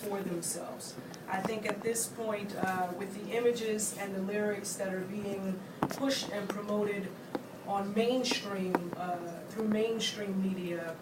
for themselves. I think at this point, with the images and the lyrics that are being pushed and promoted on mainstream, through mainstream media,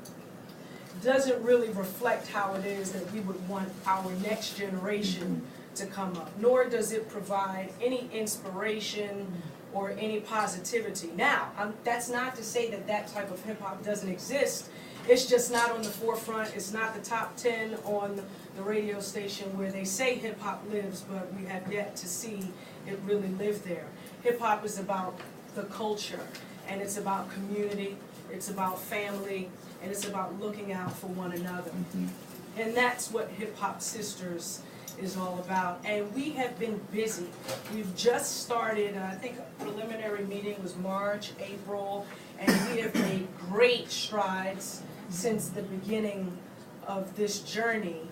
doesn't really reflect how it is that we would want our next generation to come up, nor does it provide any inspiration or any positivity. Now, that's not to say that that type of hip-hop doesn't exist. It's just not on the forefront. It's not the top 10 on the radio station where they say hip-hop lives, but we have yet to see it really live there. Hip-hop is about the culture, and it's about community, it's about family, and it's about looking out for one another. And that's what Hip Hop Sisters is all about. And we have been busy. We've just started, I think a preliminary meeting was March, April, and we have made great strides since the beginning of this journey.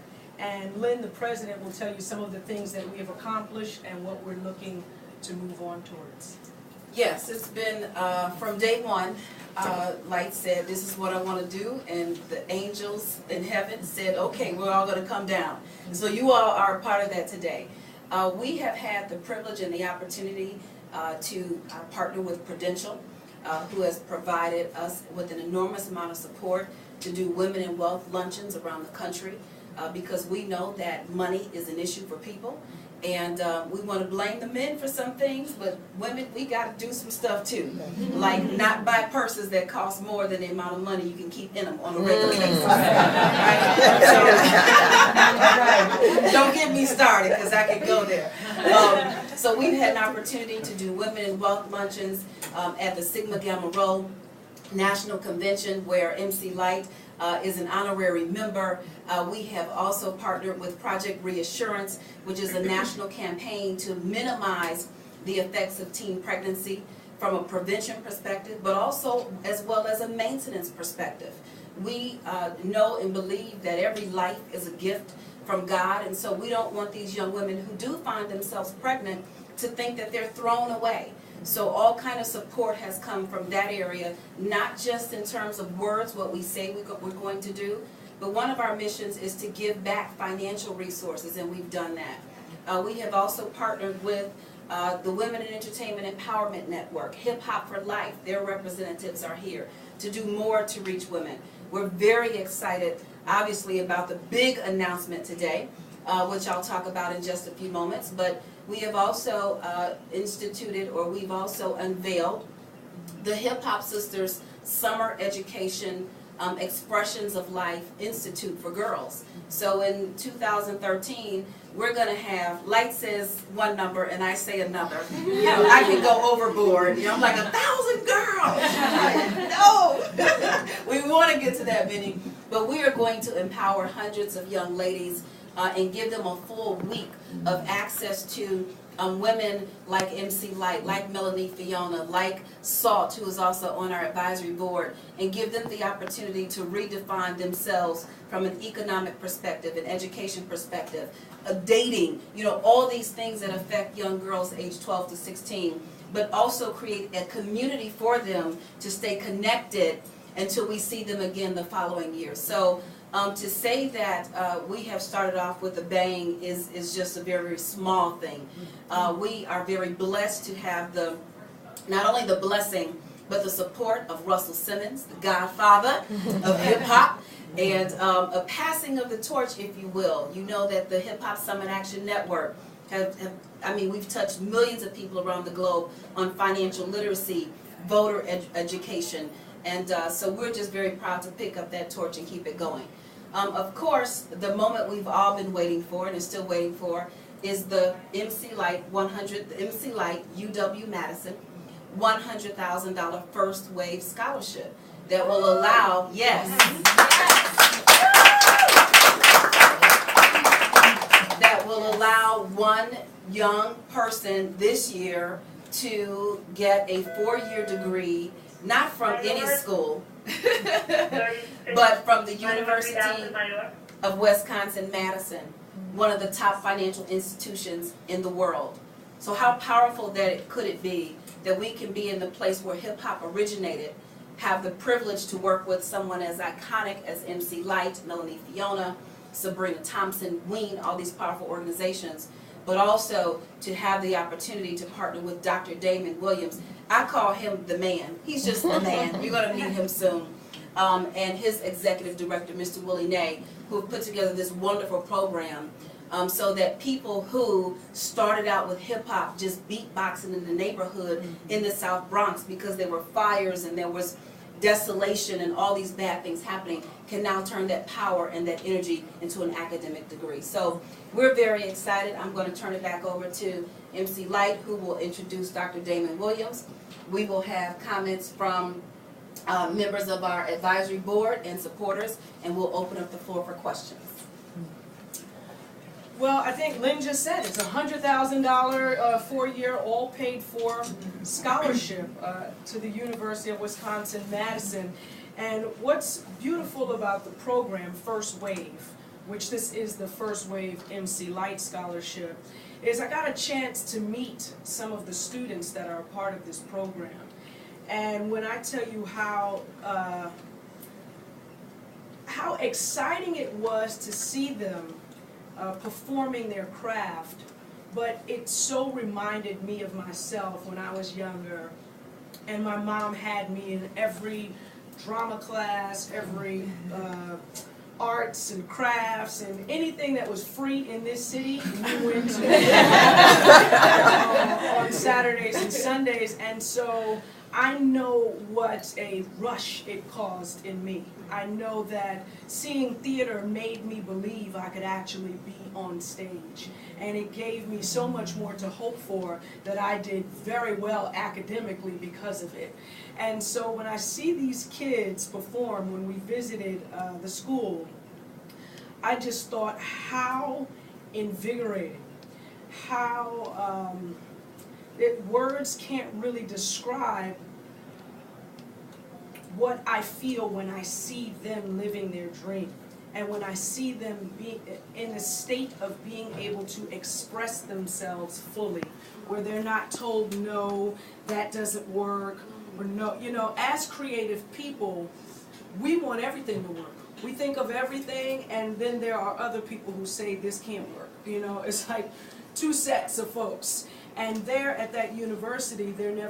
And Lynn, the president, will tell you some of the things that we have accomplished and what we're looking to move on towards. Yes, it's been from day one. Lyte said, this is what I want to do, and the angels in heaven said, okay, we're all going to come down. So you all are a part of that today. We have had the privilege and the opportunity to partner with Prudential, who has provided us with an enormous amount of support to do women in wealth luncheons around the country, because we know that money is an issue for people. And we want to blame the men for some things, but women, we got to do some stuff too. Like not buy purses that cost more than the amount of money you can keep in them on a regular basis. So, don't get me started, because I could go there. So we've had an opportunity to do Women in Wealth luncheons at the Sigma Gamma Rho National Convention, where MC Lyte is an honorary member. We have also partnered with Project Reassurance, which is a national campaign to minimize the effects of teen pregnancy from a prevention perspective, but also as well as a maintenance perspective. We know and believe that every life is a gift from God, and so we don't want these young women who do find themselves pregnant to think that they're thrown away. So all kind of support has come from that area, not just in terms of words, what we say we're going to do, but one of our missions is to give back financial resources, and we've done that. We have also partnered with the Women in Entertainment Empowerment Network, Hip Hop for Life. Their representatives are here to do more to reach women. We're very excited, obviously, about the big announcement today, which I'll talk about in just a few moments, but we have also instituted, or we've also unveiled, the Hip Hop Sisters Summer Education Expressions of Life Institute for Girls. So in 2013, we're going to have, Lyte says one number and I say another. You know, I can go overboard. You know, I'm like 1,000 girls. No! We want to get to that many, but we are going to empower hundreds of young ladies and give them a full week of access to women like MC Lyte, like Melanie Fiona, like Salt, who is also on our advisory board, and give them the opportunity to redefine themselves from an economic perspective, an education perspective, dating, you know, all these things that affect young girls aged 12 to 16, but also create a community for them to stay connected until we see them again the following year. So to say that we have started off with a bang is just a very, very small thing. We are very blessed to have not only the blessing, but the support of Russell Simmons, the godfather of hip-hop, and a passing of the torch, if you will. You know that the Hip Hop Summit Action Network I mean, we've touched millions of people around the globe on financial literacy, voter education, and so we're just very proud to pick up that torch and keep it going. Of course, the moment we've all been waiting for and are still waiting for is the MC Lyte UW-Madison $100,000 first wave scholarship that will allow, that will allow one young person this year to get a 4-year degree, not from any school, but from the University of Wisconsin-Madison, one of the top financial institutions in the world. So how powerful could it be that we can be in the place where hip-hop originated, have the privilege to work with someone as iconic as MC Lyte, Melanie Fiona, Sabrina Thompson, WEAN, all these powerful organizations, but also to have the opportunity to partner with Dr. Damon Williams. I call him the man. He's just the man. You're going to meet him soon. And his executive director, Mr. Willie Nay, who have put together this wonderful program so that people who started out with hip-hop just beatboxing in the neighborhood in the South Bronx because there were fires and there was desolation and all these bad things happening can now turn that power and that energy into an academic degree. So we're very excited. I'm going to turn it back over to MC Lyte, who will introduce Dr. Damon Williams. We will have comments from members of our advisory board and supporters, and we'll open up the floor for questions. Well, I think Lynn just said it's a $100,000 four-year all-paid-for scholarship to the University of Wisconsin-Madison. And what's beautiful about the program, First Wave, which this is the First Wave MC Lyte Scholarship, is I got a chance to meet some of the students that are a part of this program. And when I tell you how exciting it was to see them performing their craft, but it so reminded me of myself when I was younger, and my mom had me in every drama class, every arts and crafts, and anything that was free in this city, we went to on Saturdays and Sundays, and so I know what a rush it caused in me. I know that seeing theater made me believe I could actually be on stage. And it gave me so much more to hope for that I did very well academically because of it. And so when I see these kids perform, when we visited the school, I just thought how invigorating, how words can't really describe what I feel when I see them living their dream, and when I see them be in a state of being able to express themselves fully, where they're not told, no, that doesn't work, or no, you know, as creative people, we want everything to work. We think of everything, and then there are other people who say this can't work. You know, it's like two sets of folks. And there at that university, they're never